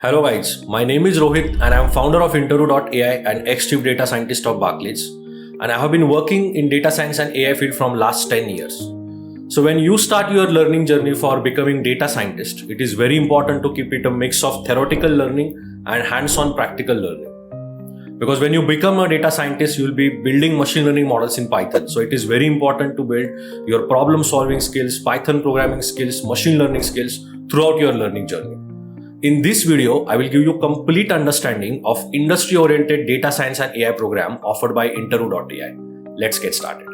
Hello guys, my name is Rohit and I am founder of INTTRVU.ai and ex-chief data scientist of Barclays. And I have been working in data science and AI field from last 10 years. So when you start your learning journey for becoming data scientist, it is very important to keep it a mix of theoretical learning and hands-on practical learning. Because when you become a data scientist, you will be building machine learning models in Python. So it is very important to build your problem solving skills, Python programming skills, machine learning skills throughout your learning journey. In this video, I will give you complete understanding of industry-oriented data science and AI program offered by INTTRVU.ai. Let's get started.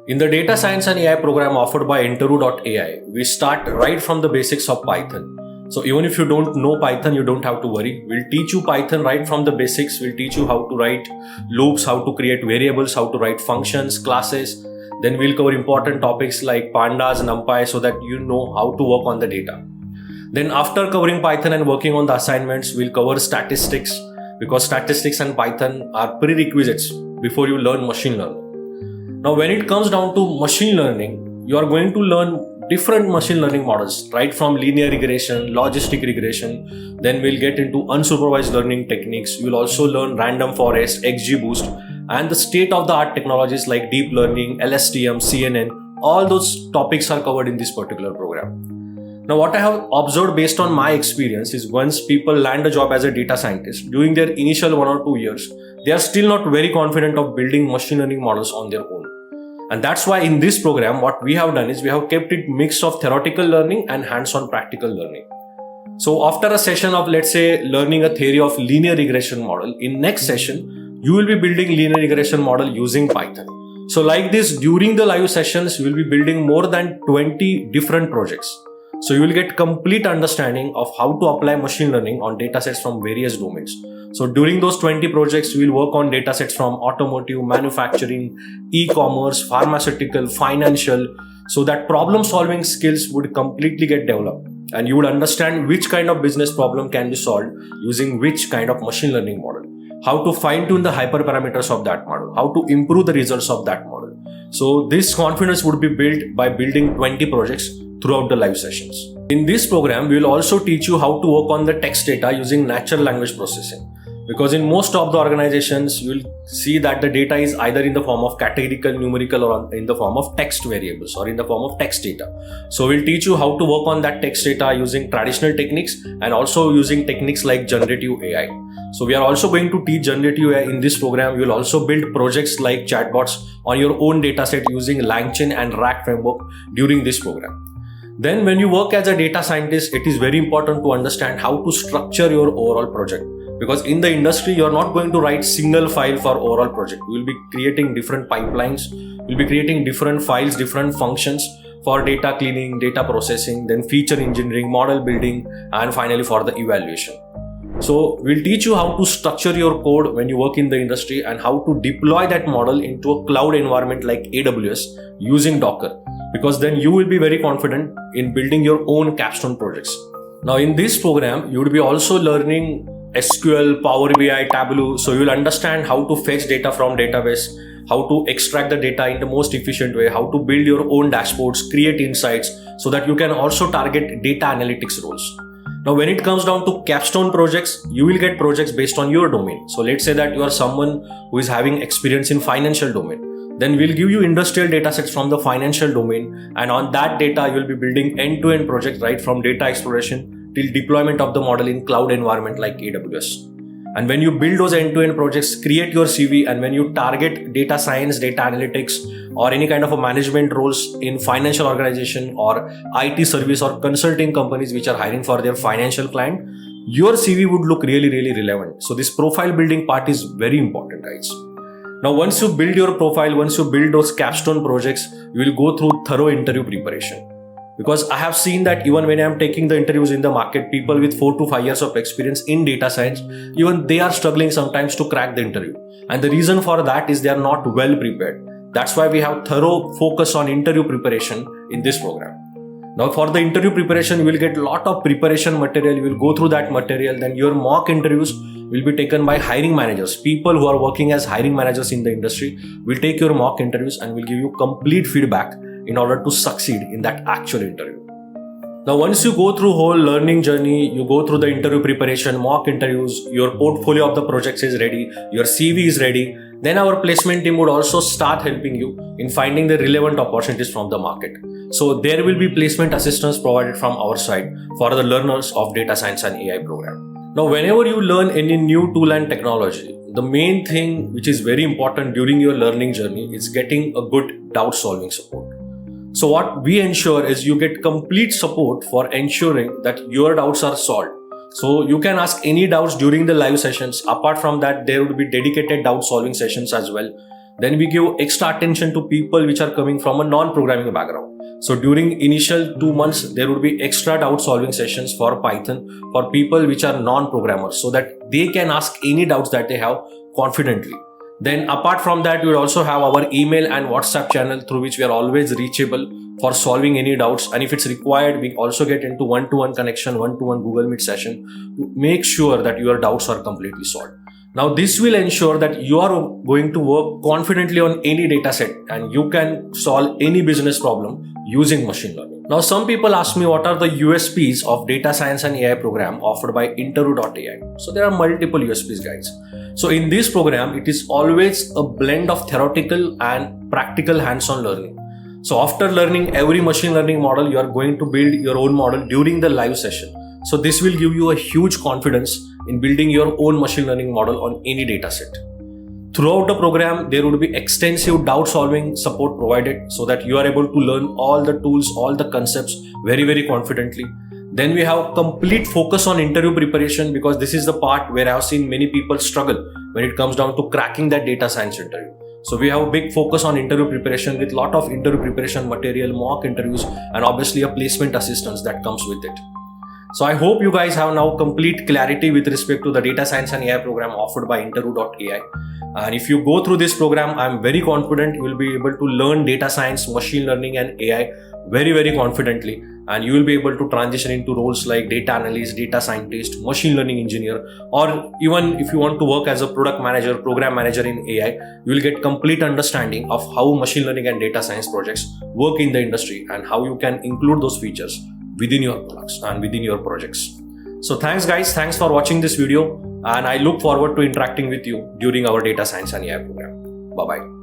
In the data science and AI program offered by INTTRVU.ai, we start right from the basics of Python. So even if you don't know Python, you don't have to worry. We'll teach you Python right from the basics. We'll teach you how to write loops, how to create variables, how to write functions, classes. Then we'll cover important topics like pandas, numpy, so that you know how to work on the data. Then after covering Python and working on the assignments, we'll cover statistics, because statistics and Python are prerequisites before you learn machine learning. Now when it comes down to machine learning, you are going to learn different machine learning models, right from linear regression, logistic regression. Then we'll get into unsupervised learning techniques. You'll also learn random forest, XGBoost, and the state-of-the-art technologies like deep learning, LSTM, CNN. All those topics are covered in this particular program. Now, what I have observed based on my experience is once people land a job as a data scientist, during their initial 1 or 2 years, they are still not very confident of building machine learning models on their own. And that's why in this program, what we have done is we have kept it mix of theoretical learning and hands-on practical learning. So after a session of, let's say, learning a theory of linear regression model, in next session, you will be building linear regression model using Python. So like this, during the live sessions, you will be building more than 20 different projects. So you will get complete understanding of how to apply machine learning on datasets from various domains. So during those 20 projects, we will work on datasets from automotive, manufacturing, e-commerce, pharmaceutical, financial, so that problem solving skills would completely get developed and you would understand which kind of business problem can be solved using which kind of machine learning model, how to fine tune the hyperparameters of that model, how to improve the results of that model. So this confidence would be built by building 20 projects throughout the live sessions. In this program, we will also teach you how to work on the text data using natural language processing. Because in most of the organizations, you will see that the data is either in the form of categorical, numerical, or in the form of text variables or in the form of text data. So we'll teach you how to work on that text data using traditional techniques and also using techniques like generative AI. So we are also going to teach generative AI in this program. You will also build projects like chatbots on your own dataset using LangChain and RAG framework during this program. Then when you work as a data scientist, it is very important to understand how to structure your overall project. Because in the industry, you're not going to write single file for overall project. You will be creating different pipelines. You'll be creating different files, different functions for data cleaning, data processing, then feature engineering, model building, and finally for the evaluation. So we'll teach you how to structure your code when you work in the industry and how to deploy that model into a cloud environment like AWS using Docker. Because then you will be very confident in building your own Capstone projects. Now in this program, you would be also learning SQL, Power BI, Tableau. So you will understand how to fetch data from database, how to extract the data in the most efficient way, how to build your own dashboards, create insights so that you can also target data analytics roles. Now when it comes down to Capstone projects, you will get projects based on your domain. So let's say that you are someone who is having experience in financial domain. Then we'll give you industrial datasets from the financial domain, and on that data, you'll be building end-to-end projects right from data exploration till deployment of the model in cloud environment like AWS. And when you build those end-to-end projects, create your CV, and when you target data science, data analytics, or any kind of a management roles in financial organization or IT service or consulting companies which are hiring for their financial client, your CV would look really, really relevant. So this profile building part is very important, guys. Now, once you build your profile, once you build those Capstone projects, you will go through thorough interview preparation. Because I have seen that even when I am taking the interviews in the market, people with 4 to 5 years of experience in data science, even they are struggling sometimes to crack the interview. And the reason for that is they are not well prepared. That's why we have thorough focus on interview preparation in this program. Now for the interview preparation, you will get a lot of preparation material. You will go through that material. Then your mock interviews will be taken by hiring managers. People who are working as hiring managers in the industry will take your mock interviews and will give you complete feedback in order to succeed in that actual interview. Now, once you go through whole learning journey, you go through the interview preparation, mock interviews, your portfolio of the projects is ready, your CV is ready, then our placement team would also start helping you in finding the relevant opportunities from the market. So there will be placement assistance provided from our side for the learners of data science and AI program. Now, whenever you learn any new tool and technology, the main thing which is very important during your learning journey is getting a good doubt solving support. So what we ensure is you get complete support for ensuring that your doubts are solved. So you can ask any doubts during the live sessions. Apart from that, there would be dedicated doubt solving sessions as well. Then we give extra attention to people which are coming from a non-programming background. So during initial 2 months, there would be extra doubt solving sessions for Python for people which are non-programmers so that they can ask any doubts that they have confidently. Then apart from that, we will also have our email and WhatsApp channel through which we are always reachable for solving any doubts. And if it's required, we also get into one-to-one connection, one-to-one Google Meet session to make sure that your doubts are completely solved. Now, this will ensure that you are going to work confidently on any data set and you can solve any business problem using machine learning. Now, some people ask me what are the USPs of data science and AI program offered by INTTRVU.ai. So there are multiple USPs, guys. So in this program, it is always a blend of theoretical and practical hands-on learning. So after learning every machine learning model, you are going to build your own model during the live session. So this will give you a huge confidence in building your own machine learning model on any data set. Throughout the program, there would be extensive doubt solving support provided so that you are able to learn all the tools, all the concepts very, very confidently. Then we have complete focus on interview preparation because this is the part where I have seen many people struggle when it comes down to cracking that data science interview. So we have a big focus on interview preparation with a lot of interview preparation material, mock interviews, and obviously a placement assistance that comes with it. So I hope you guys have now complete clarity with respect to the data science and AI program offered by INTTRVU.ai. And if you go through this program, I'm very confident you will be able to learn data science, machine learning, and AI very, very confidently. And you will be able to transition into roles like data analyst, data scientist, machine learning engineer, or even if you want to work as a product manager, program manager in AI, you will get complete understanding of how machine learning and data science projects work in the industry and how you can include those features within your products and within your projects. So thanks guys, thanks for watching this video, and I look forward to interacting with you during our data science and AI program. Bye-bye.